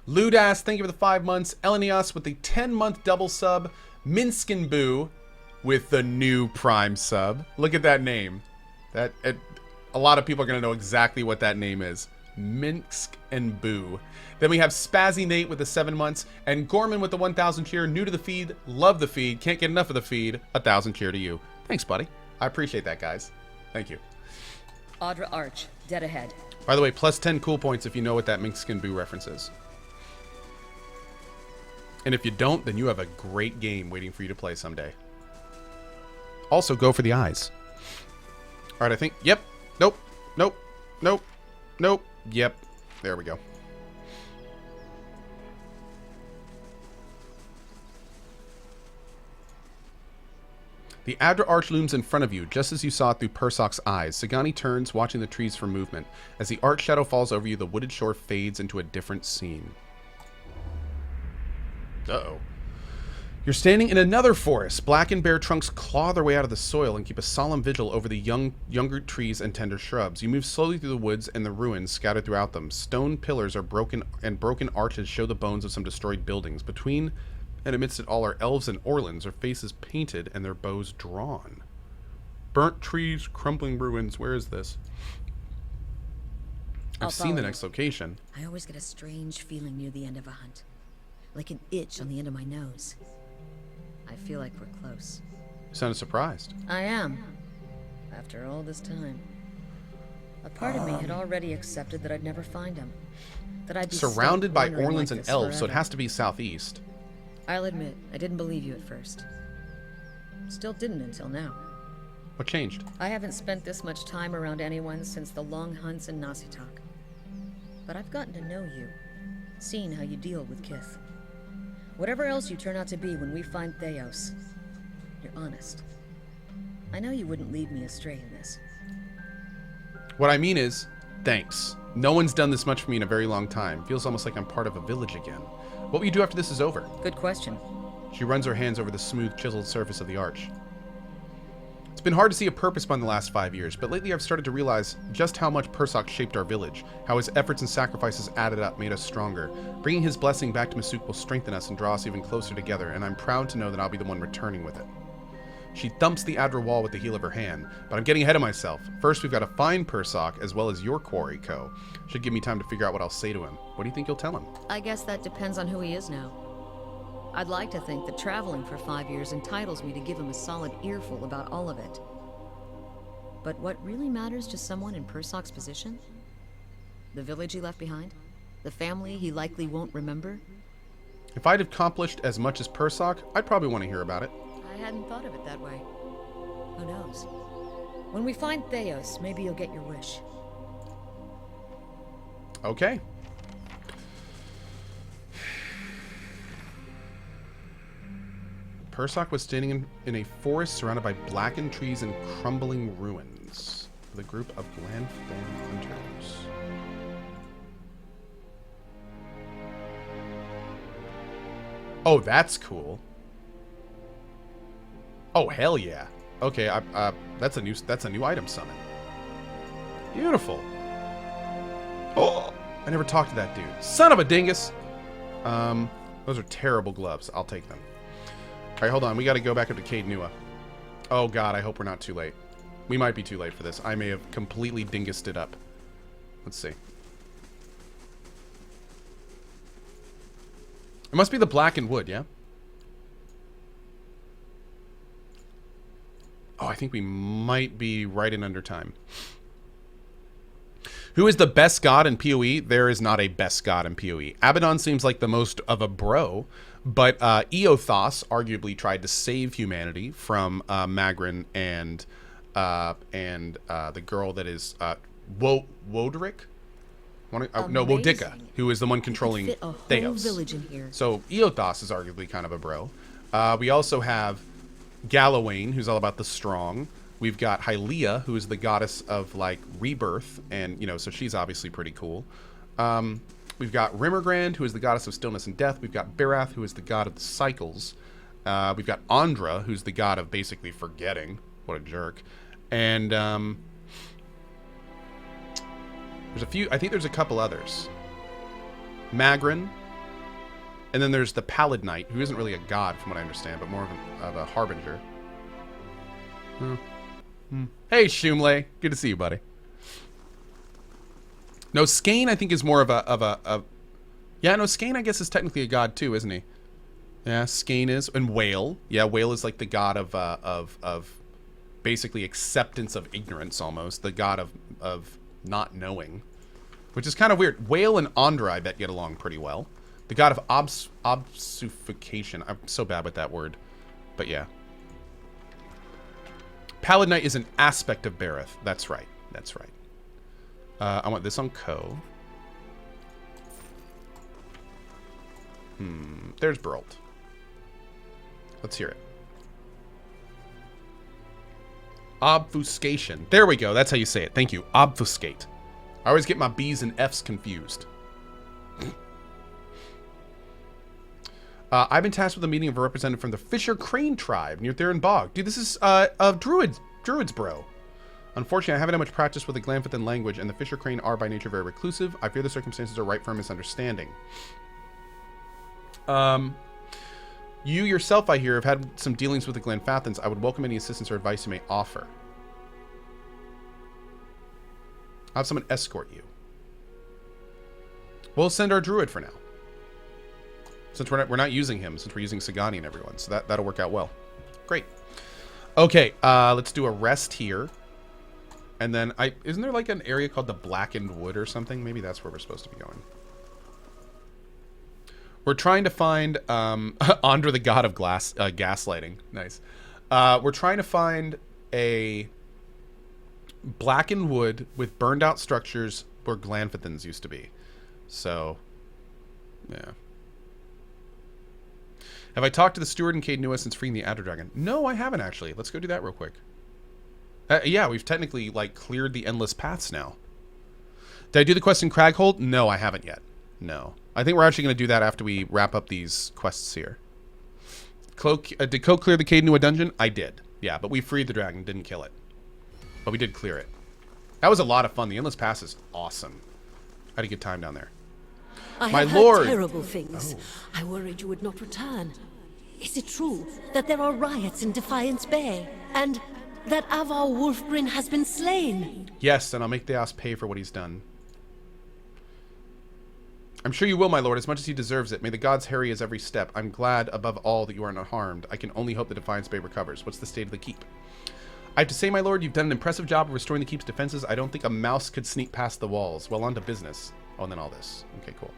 Ludas, thank you for the 5 months. Elenios with the 10-month double sub. Minskin Boo with the new Prime sub. Look at that name. A lot of people are going to know exactly what that name is. Minsk and Boo. Then we have Spazzy Nate with the 7 months. And Gorman with the 1,000 cheer. New to the feed. Love the feed. Can't get enough of the feed. 1,000 cheer to you. Thanks, buddy. I appreciate that, guys. Thank you. Audra Arch, dead ahead. By the way, plus 10 cool points if you know what that Minsk and Boo reference is. And if you don't, then you have a great game waiting for you to play someday. Also, go for the eyes. All right, I think... Yep. Nope. Nope. Nope. Nope. Yep. There we go. The Adra Arch looms in front of you, just as you saw it through Persoc's eyes. Sagani turns, watching the trees for movement. As the arch shadow falls over you, the wooded shore fades into a different scene. Uh-oh. You're standing in another forest. Black and bare trunks claw their way out of the soil and keep a solemn vigil over the younger trees and tender shrubs. You move slowly through the woods and the ruins scattered throughout them. Stone pillars are broken, and broken arches show the bones of some destroyed buildings. Between and amidst it all are elves and orlans, their faces painted and their bows drawn. Burnt trees, crumbling ruins. Where is this? I've seen the next location. I always get a strange feeling near the end of a hunt. Like an itch on the end of my nose. I feel like we're close. You sounded surprised. I am. After all this time. A part of me had already accepted that I'd never find him. That I'd be surrounded by wandering orlans like and this elves, so it forever. has to be southeast. I'll admit, I didn't believe you at first. Still didn't until now. What changed? I haven't spent this much time around anyone since the long hunts in Nasitak. But I've gotten to know you. Seen how you deal with Kith. Whatever else you turn out to be when we find Theos, you're honest. I know you wouldn't lead me astray in this. What I mean is, thanks. No one's done this much for me in a very long time. Feels almost like I'm part of a village again. What will you do after this is over? Good question. She runs her hands over the smooth, chiseled surface of the arch. It's been hard to see a purpose behind the last 5 years, but lately I've started to realize just how much Persoc shaped our village, how his efforts and sacrifices added up made us stronger. Bringing his blessing back to Masuk will strengthen us and draw us even closer together, and I'm proud to know that I'll be the one returning with it. She thumps the Adra wall with the heel of her hand, but I'm getting ahead of myself. First, we've got to find Persoc, as well as your quarry, Cohh. Should give me time to figure out what I'll say to him. What do you think you'll tell him? I guess that depends on who he is now. I'd like to think that traveling for 5 years entitles me to give him a solid earful about all of it. But what really matters to someone in Persoc's position? The village he left behind? The family he likely won't remember? If I'd accomplished as much as Persoc, I'd probably want to hear about it. I hadn't thought of it that way. Who knows? When we find Theos, maybe you'll get your wish. Okay. Persoc was standing in a forest surrounded by blackened trees and crumbling ruins with a group of Glanfdan hunters. Oh, that's cool. Oh, hell yeah. Okay, that's a new item summon. Beautiful. Oh, I never talked to that dude. Son of a dingus. Those are terrible gloves. I'll take them. All right, hold on. We got to go back up to Caed Nua. Oh, God, I hope we're not too late. We might be too late for this. I may have completely dingused it up. Let's see. It must be the blackened wood, yeah? Oh, I think we might be right in under time. Who is the best god in PoE? There is not a best god in PoE. Abaddon seems like the most of a bro, but Eothas arguably tried to save humanity from Magrin and the girl that is Wodrick? No, Wodika, who is the one controlling Fit a whole Theos. village in here. So Eothas is arguably kind of a bro. We also have Galawain, who's all about the strong. We've got Hylia, who is the goddess of, like, rebirth, and, you know, so she's obviously pretty cool. We've got Rimmergrand, who is the goddess of stillness and death. We've got Barath, who is the god of the cycles. We've got Andra, who's the god of basically forgetting. What a jerk. And, there's a few, I think there's a couple others. Magrin, And then there's the Pallid Knight, who isn't really a god from what I understand, but more of a harbinger. Hey, Shumley. Good to see you, buddy. No, Skane, I think, is more of a... Yeah, no, Skane, I guess, is technically a god, too, isn't he? Yeah, Skane is. And Whale. Yeah, Whale is like the god of basically acceptance of ignorance, almost. The god of not knowing. Which is kind of weird. Whale and Andra, I bet, get along pretty well. The god of obfuscation. I'm so bad with that word. But yeah. Pallid Knight is an aspect of Bareth. That's right. That's right. I want this on Cohh. There's Beralt. Let's hear it. Obfuscation. There we go. That's how you say it. Thank you. Obfuscate. I always get my B's and F's confused. I've been tasked with a meeting of a representative from the Fisher Crane tribe near Theron Bog. Dude, this is of Druids, bro. Unfortunately, I haven't had much practice with the Glanfathan language, and the Fisher Crane are by nature very reclusive. I fear the circumstances are ripe for a misunderstanding. You yourself, I hear, have had some dealings with the Glanfathans. I would welcome any assistance or advice you may offer. I'll have someone escort you. We'll send our druid for now. Since we're not using him, since we're using Sagani and everyone. So that'll work out well. Great. Okay, let's do a rest here. And then, isn't there like an area called the Blackened Wood or something? Maybe that's where we're supposed to be going. We're trying to find Andra, the god of gaslighting. Nice. We're trying to find a blackened wood with burned out structures where Glanfathans used to be. So, yeah. Have I talked to the steward in Caed Nua since freeing the Adder Dragon? No, I haven't actually. Let's go do that real quick. Yeah, we've technically like cleared the endless paths now. Did I do the quest in Craghold? No, I haven't yet. No. I think we're actually going to do that after we wrap up these quests here. Did Cohh clear the Caed Nua dungeon? I did. Yeah, but we freed the dragon, didn't kill it. But we did clear it. That was a lot of fun. The Endless Pass is awesome. I had a good time down there. I have heard terrible things. I worried you would not return. Is it true that there are riots in Defiance Bay? And that Avar Wolfgren has been slain? Yes, and I'll make Theos pay for what he's done. I'm sure you will, my lord, as much as he deserves it. May the gods harry his every step. I'm glad, above all, that you are not harmed. I can only hope the Defiance Bay recovers. What's the state of the keep? I have to say, my lord, you've done an impressive job of restoring the keep's defenses. I don't think a mouse could sneak past the walls. Well, on to business. Oh, and then all this. Okay, cool.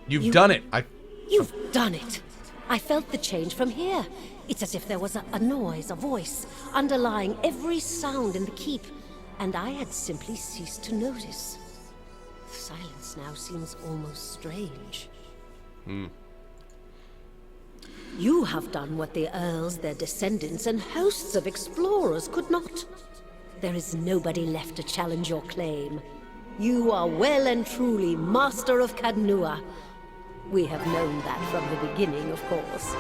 You've done it. You've done it. I felt the change from here. It's as if there was a noise, a voice, underlying every sound in the keep, and I had simply ceased to notice. The silence now seems almost strange. You have done what the Earls, their descendants, and hosts of explorers could not. There is nobody left to challenge your claim. You are well and truly master of Caed Nua. We have known that from the beginning, of course.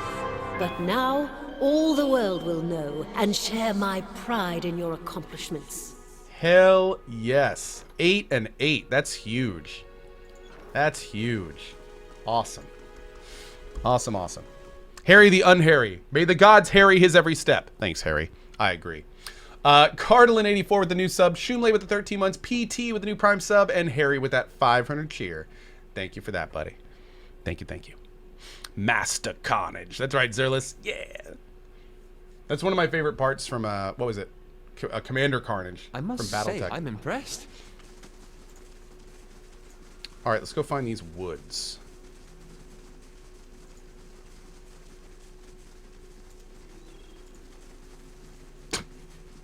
But now, all the world will know and share my pride in your accomplishments. Hell yes. 8 and 8. That's huge. That's huge. Awesome. Awesome, awesome. Harry the Unharry. May the gods harry his every step. Thanks, Harry. I agree. Cardalin84 with the new sub. Shumley with the 13 months. PT with the new Prime sub. And Harry with that 500 cheer. Thank you for that, buddy. Thank you, thank you. Master Carnage. That's right, Zerlis. Yeah. That's one of my favorite parts from, what was it? Commander Carnage. I must from say, Battletech. I'm impressed. All right, let's go find these woods.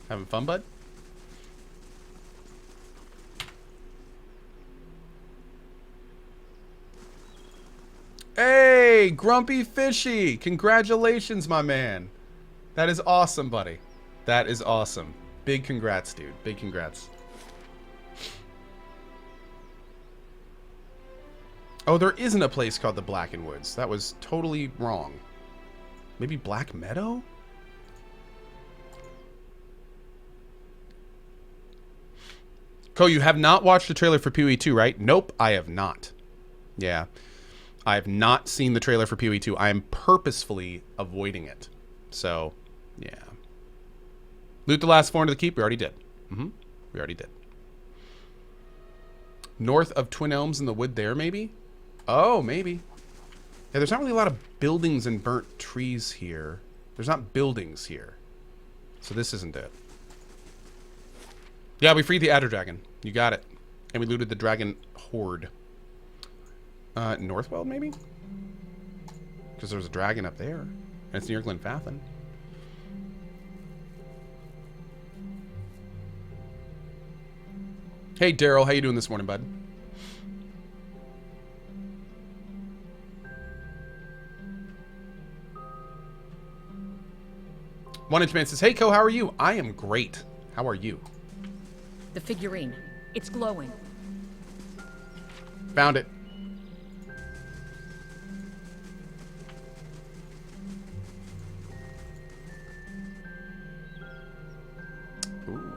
Having fun, bud? Hey, Grumpy Fishy! Congratulations, my man. That is awesome, buddy. That is awesome. Big congrats, dude. Big congrats. Oh, there isn't a place called the Blackened Woods. That was totally wrong. Maybe Black Meadow? Cohh, you have not watched the trailer for PoE 2, right? Nope, I have not. Yeah. I have not seen the trailer for PoE 2. I am purposefully avoiding it. So, yeah. Loot the last 4 into the keep. We already did. We already did. North of Twin Elms in the wood there, maybe? Oh, maybe. Yeah, there's not really a lot of buildings and burnt trees here. There's not buildings here. So this isn't it. Yeah, we freed the Adder Dragon. You got it. And we looted the Dragon Horde. Northweld, maybe? Because there's a dragon up there. And it's near Glenfathen. Hey, Daryl. How you doing this morning, bud? One Inch Man says, hey, Cohh, how are you? I am great. How are you? The figurine. It's glowing. Found it. Ooh.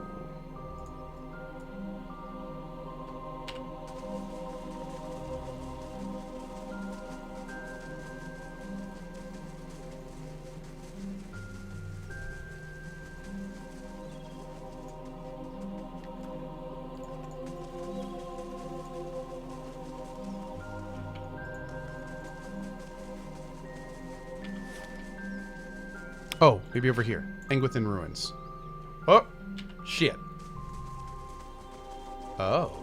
Oh, maybe over here. Engwith in Ruins. Oh, shit. Oh.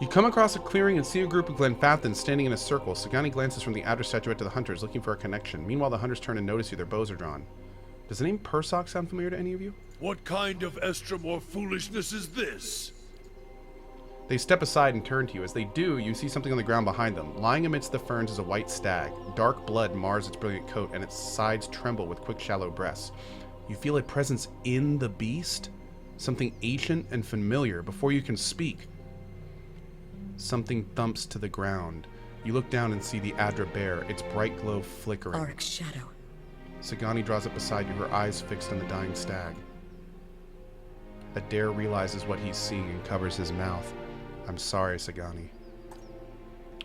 You come across a clearing and see a group of Glenfathen standing in a circle. Sagani glances from the outer statuette to the hunters, looking for a connection. Meanwhile, the hunters turn and notice you. Their bows are drawn. Does the name Persock sound familiar to any of you? What kind of Estromore foolishness is this? They step aside and turn to you. As they do, you see something on the ground behind them. Lying amidst the ferns is a white stag. Dark blood mars its brilliant coat, and its sides tremble with quick, shallow breaths. You feel a presence in the beast? Something ancient and familiar. Before you can speak, something thumps to the ground. You look down and see the Adra bear, its bright glow flickering. Auric's shadow. Sagani draws up beside you, her eyes fixed on the dying stag. Adair realizes what he's seeing and covers his mouth. I'm sorry, Sagani.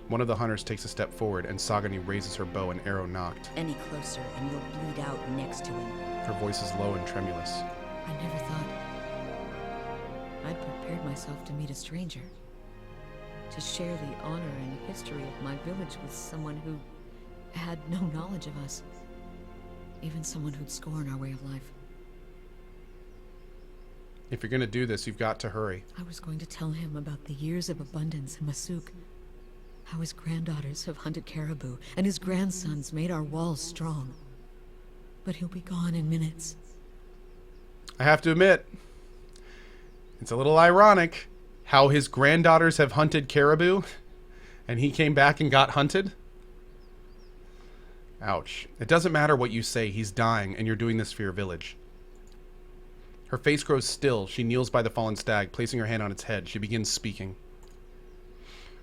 One of the hunters takes a step forward, and Sagani raises her bow, and arrow knocked. Any closer, and you'll bleed out next to him. Her voice is low and tremulous. I never thought I'd prepared myself to meet a stranger. To share the honor and history of my village with someone who had no knowledge of us. Even someone who'd scorn our way of life. If you're gonna do this, you've got to hurry. I was going to tell him about the years of abundance in Masuk. How his granddaughters have hunted caribou, and his grandsons made our walls strong. But he'll be gone in minutes. I have to admit, it's a little ironic how his granddaughters have hunted caribou, and he came back and got hunted. Ouch. It doesn't matter what you say, he's dying, and you're doing this for your village. Her face grows still. She kneels by the fallen stag, placing her hand on its head. She begins speaking.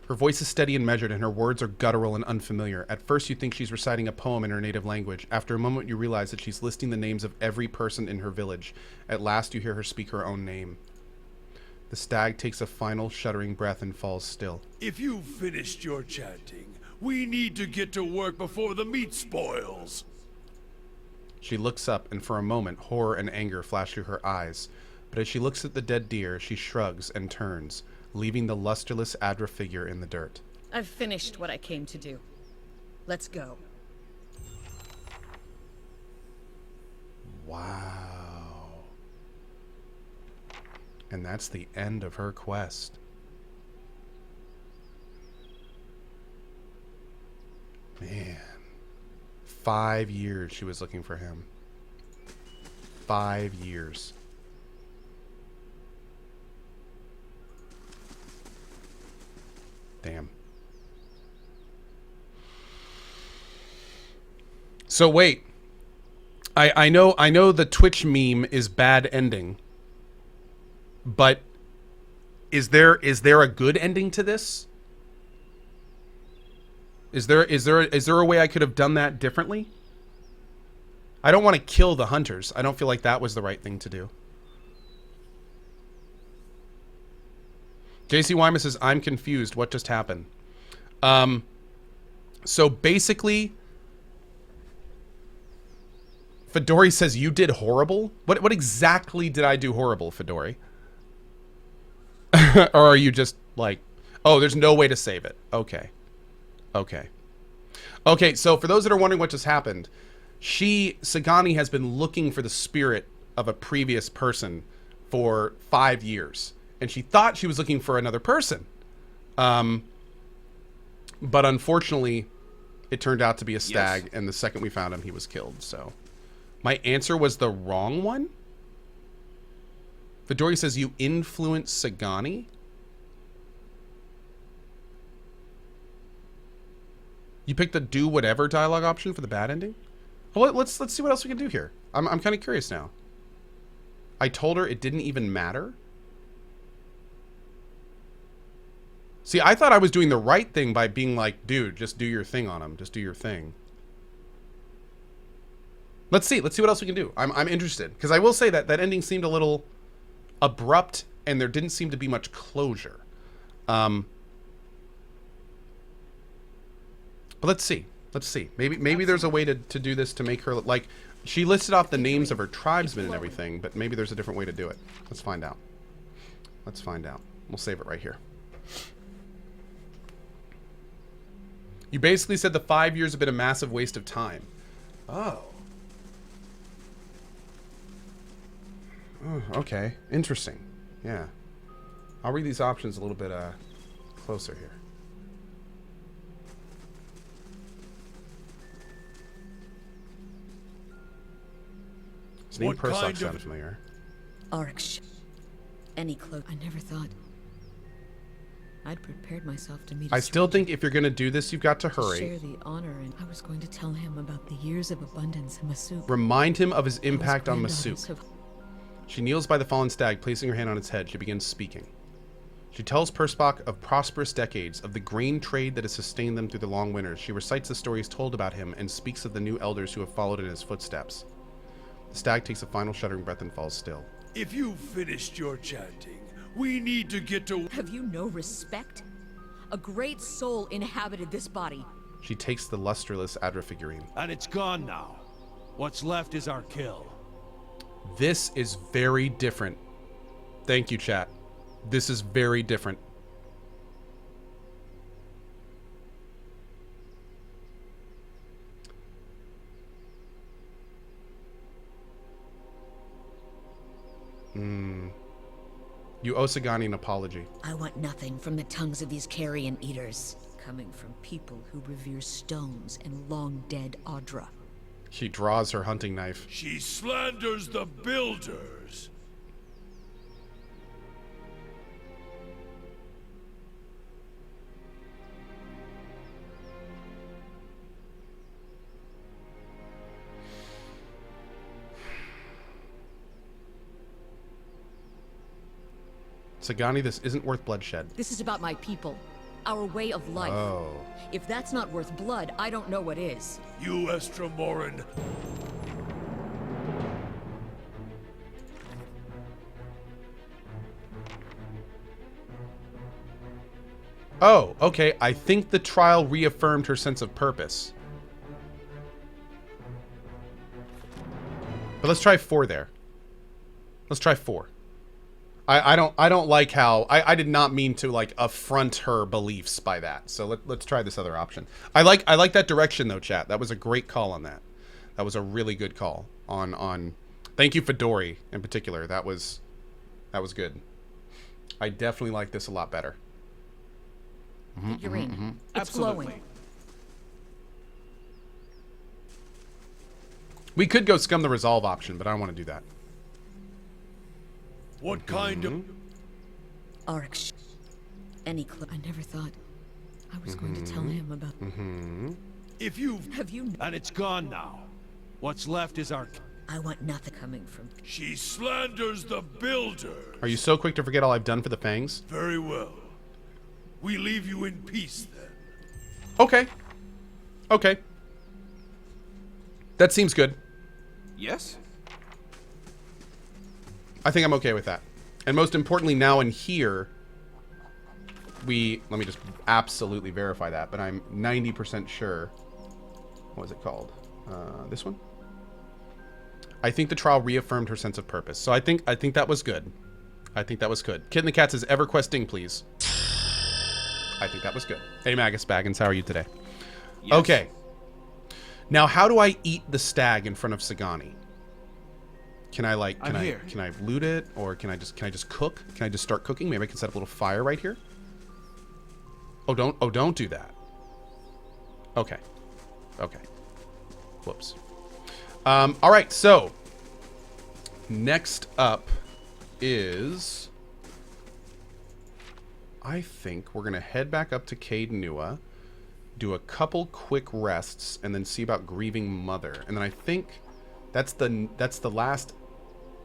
Her voice is steady and measured, and her words are guttural and unfamiliar. At first, you think she's reciting a poem in her native language. After a moment, you realize that she's listing the names of every person in her village. At last, you hear her speak her own name. The stag takes a final, shuddering breath and falls still. If you've finished your chanting, we need to get to work before the meat spoils. She looks up, and for a moment, horror and anger flash through her eyes. But as she looks at the dead deer, she shrugs and turns, leaving the lusterless Adra figure in the dirt. I've finished what I came to do. Let's go. Wow. And that's the end of her quest. Man. 5 years she was looking for him. 5 years. Damn. So wait. I know the Twitch meme is bad ending. But is there a good ending to this? Is there a way I could have done that differently? I don't want to kill the hunters. I don't feel like that was the right thing to do. JC Wyman says, I'm confused. What just happened? So basically, Fedori says you did horrible? What exactly did I do horrible, Fedori? Or are you just like, oh, there's no way to save it. Okay. Okay. Okay, so for those that are wondering what just happened, Sagani has been looking for the spirit of a previous person for 5 years. And she thought she was looking for another person. But unfortunately, it turned out to be a stag, yes. And the second we found him, he was killed, so... My answer was the wrong one? Fedori says you influenced Sagani? You picked the do whatever dialogue option for the bad ending? Well, let's see what else we can do here. I'm kind of curious now. I told her it didn't even matter. See, I thought I was doing the right thing by being like, dude, just do your thing on him. Just do your thing. Let's see what else we can do. I'm interested. Because I will say that that ending seemed a little abrupt and there didn't seem to be much closure. But let's see. Let's see. Maybe there's a way to do this to make her look like... She listed off the names of her tribesmen and everything, but maybe there's a different way to do it. Let's find out. Let's find out. We'll save it right here. You basically said the 5 years have been a massive waste of time. Oh. Oh, okay. Interesting. Yeah. I'll read these options a little bit closer here. His name Persock sounded familiar. Arx. Any cloak. I never thought I'd prepared myself to meet. I still think if you're going to do this, you've got to hurry. Share the honor, and I was going to tell him about the years of abundance in Masuk. Remind him of his impact on Masuk. She kneels by the fallen stag, placing her hand on its head. She begins speaking. She tells Perspock of prosperous decades, of the grain trade that has sustained them through the long winters. She recites the stories told about him and speaks of the new elders who have followed in his footsteps. The stag takes a final shuddering breath and falls still. If you've finished your chanting, we need to get to... Have you no respect? A great soul inhabited this body. She takes the lusterless Adra figurine. And it's gone now. What's left is our kill. This is very different. Thank you, chat. This is very different. You owe Sagani an apology. I want nothing from the tongues of these carrion eaters, coming from people who revere stones and long-dead Adra. She draws her hunting knife. She slanders the builders. Sagani, this isn't worth bloodshed. This is about my people, our way of life. Oh. If that's not worth blood, I don't know what is. You, Estramoran. Oh, okay. I think the trial reaffirmed her sense of purpose. But let's try 4 there. Let's try 4. I don't like how I did not mean to like affront her beliefs by that. So let's try this other option. I like that direction though, chat. That was a great call on that. That was a really good call on thank you Fedori in particular. That was good. I definitely like this a lot better. Figurine. It's Absolutely. glowing. We could go scum the resolve option, but I don't want to do that. What kind of... Arx. Any cloak. I never thought I was going to tell him about... If you've... Have you... And it's gone now. What's left is our... I want nothing coming from... She slanders the builders. Are you so quick to forget all I've done for the Fangs? Very well. We leave you in peace then. Okay. Okay. That seems good. Yes? I think I'm okay with that. And most importantly, now in here, let me just absolutely verify that, but I'm 90% sure. What was it called? This one? I think the trial reaffirmed her sense of purpose. So I think that was good. I think that was good. Kid in the Cat says, EverQuesting, please. I think that was good. Hey, Magus Baggins, how are you today? Yes. Okay. Now, how do I eat the stag in front of Sagani? Can I can I loot it, or can I just cook? Can I just start cooking? Maybe I can set up a little fire right here. Oh, don't do that. Okay. Okay. Whoops. All right. So next up is, I think we're gonna head back up to Caed Nua, do a couple quick rests, and then see about grieving mother. And then I think that's the last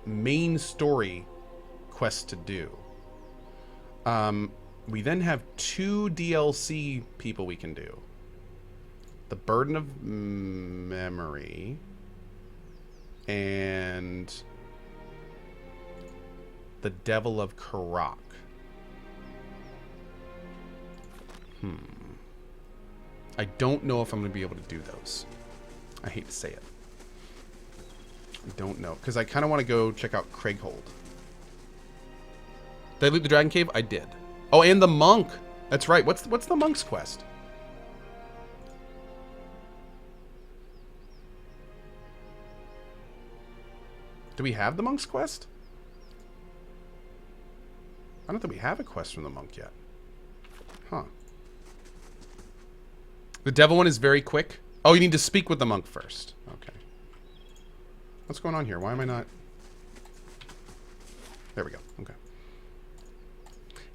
main story quest to do. We then have 2 DLC people we can do. The Burden of Memory and the Devil of Karak. I don't know if I'm going to be able to do those. I hate to say it. I don't know, because I kind of want to go check out Craighold. Did I loot the Dragon Cave? I did. Oh, and the monk. That's right. What's the monk's quest? Do we have the monk's quest? I don't think we have a quest from the monk yet. Huh. The devil one is very quick. Oh, you need to speak with the monk first. Okay. What's going on here? Why am I not... There we go. Okay.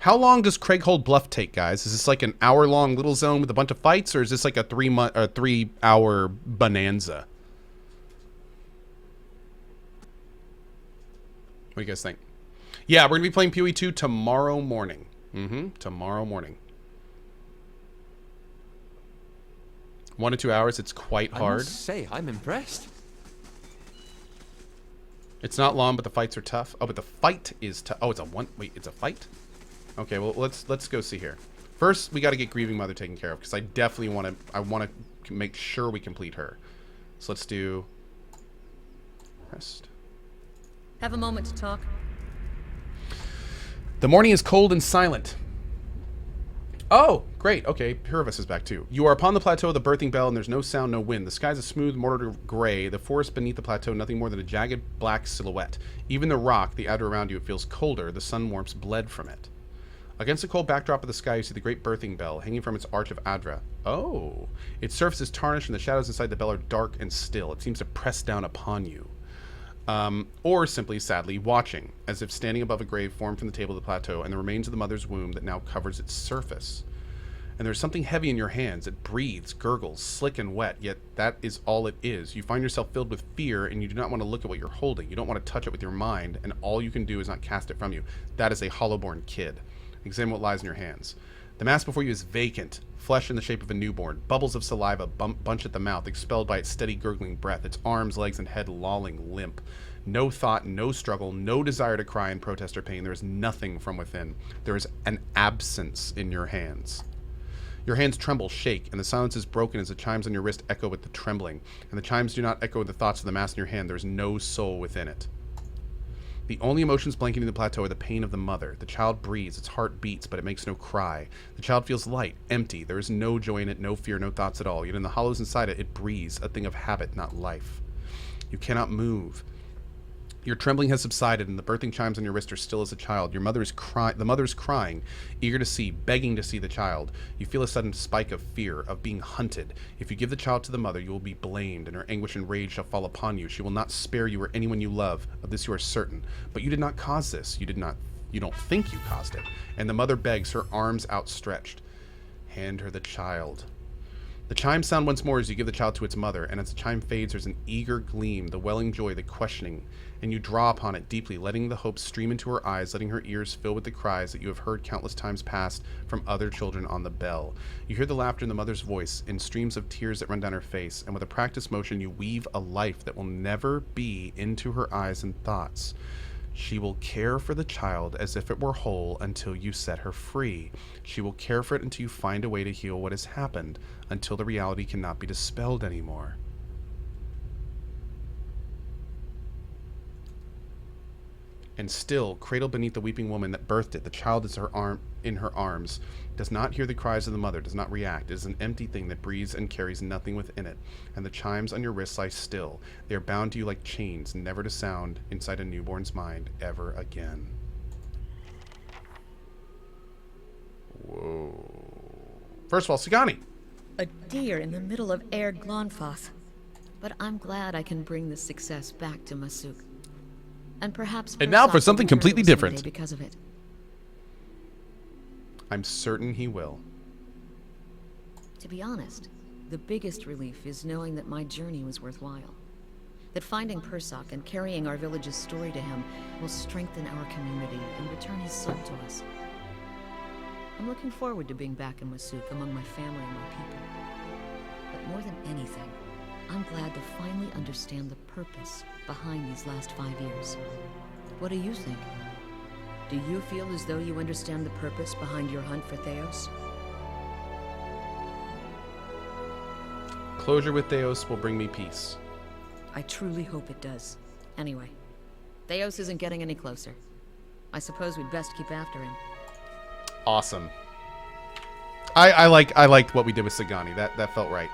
How long does Craighold Bluff take, guys? Is this like an hour-long little zone with a bunch of fights, or is this like a 3-hour bonanza? What do you guys think? Yeah, we're going to be playing PoE 2 tomorrow morning. Tomorrow morning. 1 to 2 hours. It's quite hard. I must say, I'm impressed. It's not long, but the fights are tough. Oh, but the fight is tough. Oh, it's a one. Wait, it's a fight? Okay, well, let's go see here. First, we got to get Grieving Mother taken care of, because I definitely want to. I want to make sure we complete her. So let's do rest. Have a moment to talk. The morning is cold and silent. Oh, great. Okay, Purvis is back too. You are upon the plateau of the birthing bell, and there's no sound, no wind. The sky is a smooth mortar gray. The forest beneath the plateau, nothing more than a jagged black silhouette. Even the rock, the outer around you, it feels colder. The sun warmth bled from it. Against the cold backdrop of the sky, you see the great birthing bell hanging from its arch of Adra. Oh, its surface is tarnished, and the shadows inside the bell are dark and still. It seems to press down upon you. Or simply, sadly, watching, as if standing above a grave formed from the table of the plateau and the remains of the mother's womb that now covers its surface. And there's something heavy in your hands. It breathes, gurgles, slick and wet, yet that is all it is. You find yourself filled with fear, and you do not want to look at what you're holding. You don't want to touch it with your mind, and all you can do is not cast it from you. That is a hollowborn kid. Examine what lies in your hands. The mass before you is vacant, flesh in the shape of a newborn, bubbles of saliva bunch at the mouth, expelled by its steady gurgling breath, its arms, legs, and head lolling limp. No thought, no struggle, no desire to cry in protest or pain. There is nothing from within. There is an absence in your hands. Your hands tremble, shake, and the silence is broken as the chimes on your wrist echo with the trembling. And the chimes do not echo the thoughts of the mass in your hand. There is no soul within it. The only emotions blanketing the plateau are the pain of the mother. The child breathes, its heart beats, but it makes no cry. The child feels light, empty. There is no joy in it, no fear, no thoughts at all. Yet in the hollows inside it, it breathes, a thing of habit, not life. You cannot move. Your trembling has subsided, and the birthing chimes on your wrist are still as a child. Your mother is the mother is crying, eager to see, begging to see the child. You feel a sudden spike of fear, of being hunted. If you give the child to the mother, you will be blamed, and her anguish and rage shall fall upon you. She will not spare you or anyone you love. Of this you are certain. But you did not cause this. You don't think you caused it. And the mother begs, her arms outstretched. Hand her the child. The chimes sound once more as you give the child to its mother, and as the chime fades, there's an eager gleam, the welling joy, the questioning, and you draw upon it deeply, letting the hope stream into her eyes, letting her ears fill with the cries that you have heard countless times past from other children on the bell. You hear the laughter in the mother's voice, in streams of tears that run down her face, and with a practiced motion you weave a life that will never be into her eyes and thoughts. She will care for the child as if it were whole until you set her free. She will care for it until you find a way to heal what has happened, until the reality cannot be dispelled anymore. And still, cradled beneath the weeping woman that birthed it, the child is in her arms, does not hear the cries of the mother, does not react. It is an empty thing that breathes and carries nothing within it. And the chimes on your wrists lie still. They are bound to you like chains, never to sound inside a newborn's mind ever again. Whoa. First of all, Sagani. A deer in the middle of Air Glonfoth. But I'm glad I can bring this success back to Masuk. And perhaps And now for Persok something will return completely to us different. someday because of it. I'm certain he will. To be honest, the biggest relief is knowing that my journey was worthwhile. That finding Persok and carrying our village's story to him will strengthen our community and return his soul to us. I'm looking forward to being back in Masuk among my family and my people. But more than anything, I'm glad to finally understand the purpose behind these last 5 years. What do you think? Do you feel as though you understand the purpose behind your hunt for Theos? Closure with Theos will bring me peace. I truly hope it does. Anyway, Theos isn't getting any closer. I suppose we'd best keep after him. Awesome. I liked what we did with Sagani. That felt right.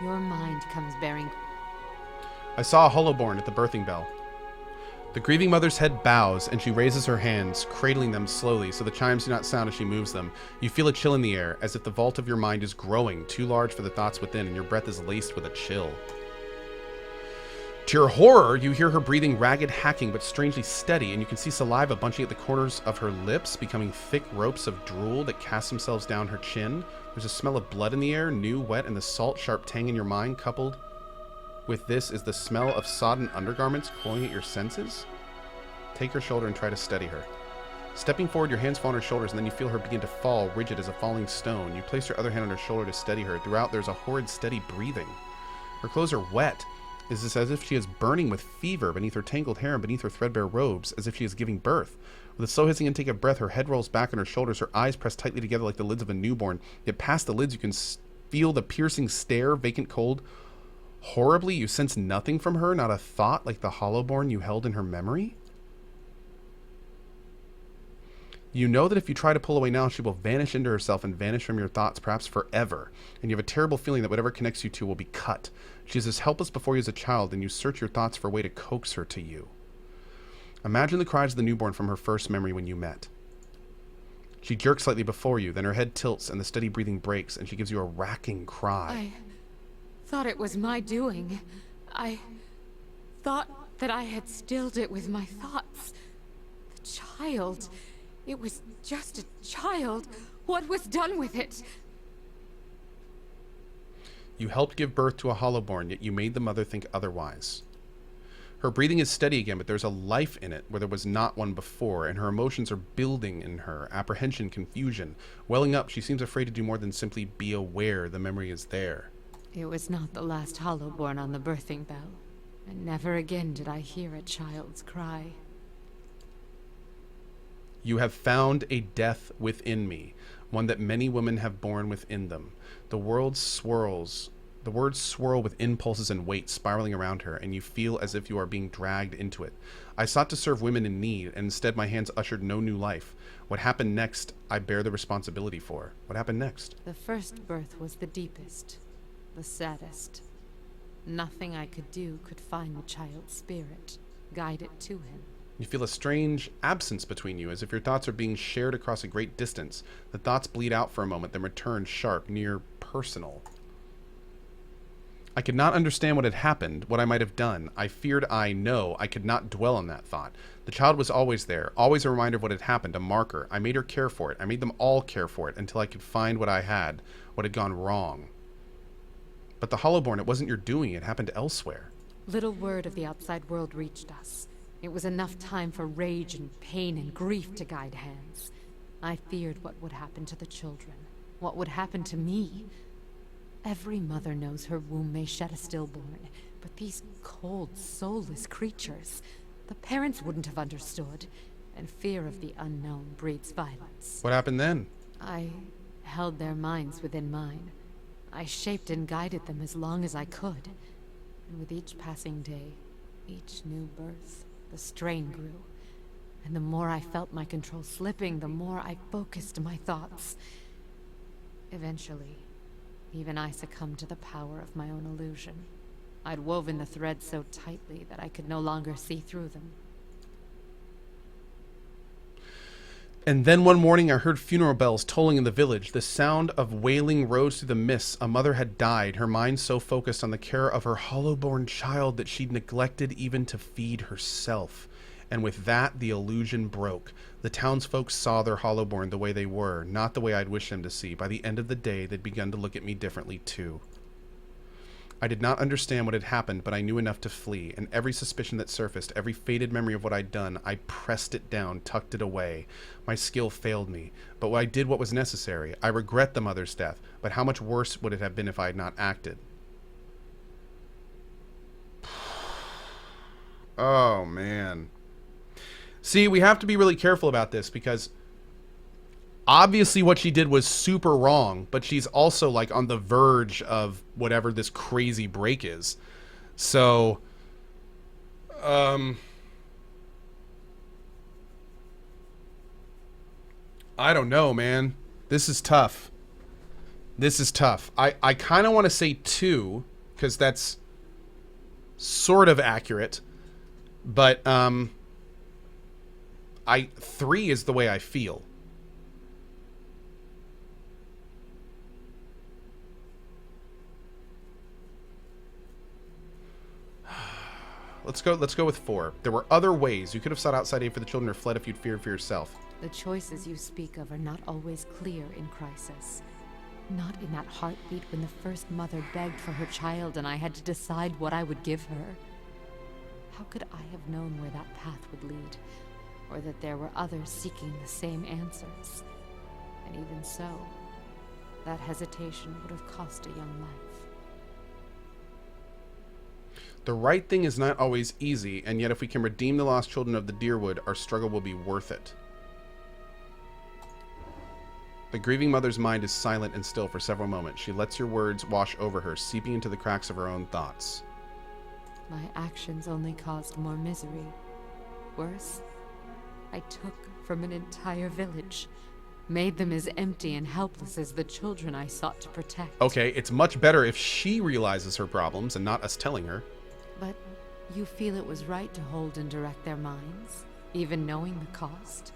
Your mind comes bearing. I saw a hollowborn at the birthing bell. The grieving mother's head bows, and she raises her hands, cradling them slowly so the chimes do not sound as she moves them. You feel a chill in the air, as if the vault of your mind is growing, too large for the thoughts within, and your breath is laced with a chill. To your horror, you hear her breathing ragged hacking but strangely steady, and you can see saliva bunching at the corners of her lips, becoming thick ropes of drool that cast themselves down her chin. There's a smell of blood in the air, new, wet, and the salt, sharp tang in your mind, coupled with this is the smell of sodden undergarments cloying at your senses. Take her shoulder and try to steady her. Stepping forward, your hands fall on her shoulders, and then you feel her begin to fall, rigid as a falling stone. You place your other hand on her shoulder to steady her. Throughout, there's a horrid, steady breathing. Her clothes are wet. Is this as if she is burning with fever beneath her tangled hair and beneath her threadbare robes, as if she is giving birth? With a slow hissing intake of breath, her head rolls back on her shoulders, her eyes pressed tightly together like the lids of a newborn. Yet past the lids, you can feel the piercing stare, vacant, cold. Horribly, you sense nothing from her, not a thought like the hollowborn you held in her memory. You know that if you try to pull away now, she will vanish into herself and vanish from your thoughts, perhaps forever. And you have a terrible feeling that whatever connects you two will be cut. She is as helpless before you as a child, and you search your thoughts for a way to coax her to you. Imagine the cries of the newborn from her first memory when you met. She jerks slightly before you, then her head tilts and the steady breathing breaks, and she gives you a racking cry. I thought it was my doing. I thought that I had stilled it with my thoughts. The child. It was just a child. What was done with it? You helped give birth to a hollowborn, yet you made the mother think otherwise. Her breathing is steady again, but there's a life in it where there was not one before, and her emotions are building in her. Apprehension, confusion. Welling up, she seems afraid to do more than simply be aware the memory is there. It was not the last hollowborn on the birthing bell, and never again did I hear a child's cry. You have found a death within me, one that many women have borne within them. The words swirl with impulses and weight spiraling around her, and you feel as if you are being dragged into it. I sought to serve women in need, and instead my hands ushered no new life. What happened next, I bear the responsibility for. What happened next? The first birth was the deepest, the saddest. Nothing I could do could find the child's spirit, guide it to him. You feel a strange absence between you, as if your thoughts are being shared across a great distance. The thoughts bleed out for a moment, then return sharp, near personal. I could not understand what had happened, what I might have done. I feared I could not dwell on that thought. The child was always there, always a reminder of what had happened, a marker. I made her care for it. I made them all care for it, until I could find what I had, what had gone wrong. But the hollowborn, it wasn't your doing, it happened elsewhere. Little word of the outside world reached us. It was enough time for rage and pain and grief to guide hands. I feared what would happen to the children, what would happen to me. Every mother knows her womb may shed a stillborn, but these cold, soulless creatures, The parents wouldn't have understood, and fear of the unknown breeds violence. What happened then? I held their minds within mine. I shaped and guided them as long as I could. And with each passing day, each new birth, the strain grew. And the more I felt my control slipping, the more I focused my thoughts. Eventually, even I succumbed to the power of my own illusion. I'd woven the threads so tightly that I could no longer see through them. And then one morning I heard funeral bells tolling in the village. The sound of wailing rose through the mists. A mother had died, her mind so focused on the care of her hollow-born child that she'd neglected even to feed herself. And with that, the illusion broke. The townsfolk saw their hollowborn the way they were, not the way I'd wished them to see. By the end of the day, they'd begun to look at me differently, too. I did not understand what had happened, but I knew enough to flee, and every suspicion that surfaced, every faded memory of what I'd done, I pressed it down, tucked it away. My skill failed me, but I did what was necessary. I regret the mother's death, but how much worse would it have been if I had not acted? Oh, man. See, we have to be really careful about this, because obviously what she did was super wrong, but she's also like on the verge of whatever this crazy break is. So, I don't know, man. This is tough. This is tough. I kind of want to say 2, because that's sort of accurate, but 3 is the way I feel. Let's go with 4. There were other ways. You could have sought outside aid for the children or fled if you'd feared for yourself. The choices you speak of are not always clear in crisis. Not in that heartbeat when the first mother begged for her child and I had to decide what I would give her. How could I have known where that path would lead? Or that there were others seeking the same answers? And even so, that hesitation would have cost a young life. The right thing is not always easy, and yet if we can redeem the lost children of the Deerwood, our struggle will be worth it. The grieving mother's mind is silent and still for several moments. She lets your words wash over her, seeping into the cracks of her own thoughts. My actions only caused more misery. Worse, I took from an entire village, made them as empty and helpless as the children I sought to protect. Okay, it's much better if she realizes her problems and not us telling her. But you feel it was right to hold and direct their minds, even knowing the cost?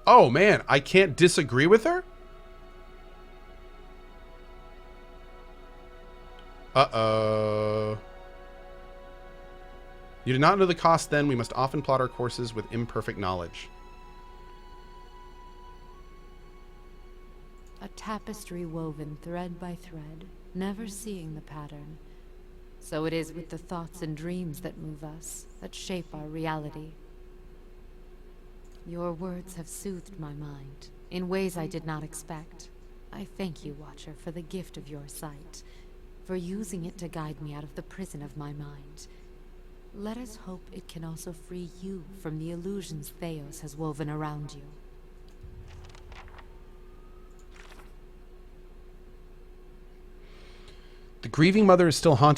Oh man, I can't disagree with her? Uh-oh. You do not know the cost then. We must often plot our courses with imperfect knowledge. A tapestry woven thread by thread, never seeing the pattern. So it is with the thoughts and dreams that move us, that shape our reality. Your words have soothed my mind, in ways I did not expect. I thank you, Watcher, for the gift of your sight, for using it to guide me out of the prison of my mind. Let us hope it can also free you from the illusions Theos has woven around you. The grieving mother is still haunted